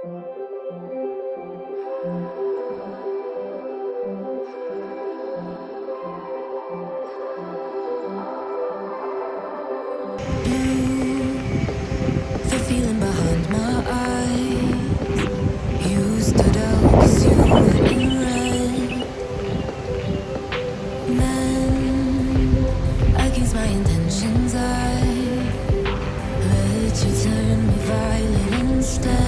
The feeling behind my eyes. You stood out 'cause you were in red. Then, against my intentions, I let you turn me violet instead.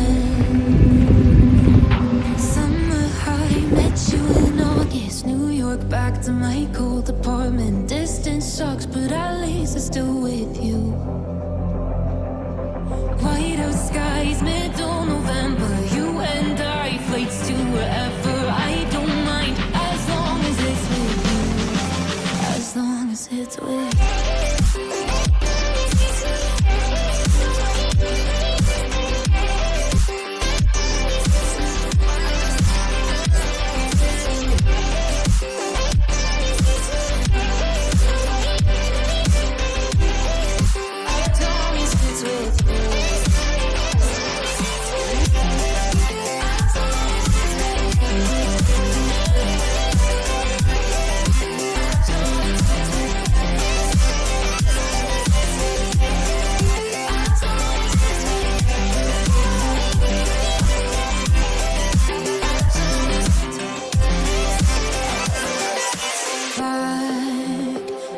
Summer high, met you in August. New York, back to my cold apartment. Distance sucks, but at least I'm still with you. White out skies, middle November. You and I, flights to wherever. I don't mind, as long as it's with you. As long as it's with you.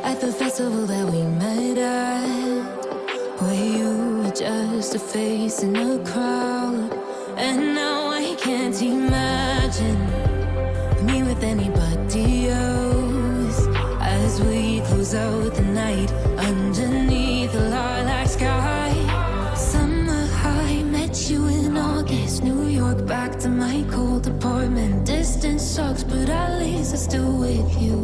At the festival that we met at, where you were just a face in a crowd. And now I can't imagine me with anybody else. As we close out the night underneath the lilac sky. Summer high, met you in August. New York, back to my cold apartment. Distance sucks, but at least I'm still with you.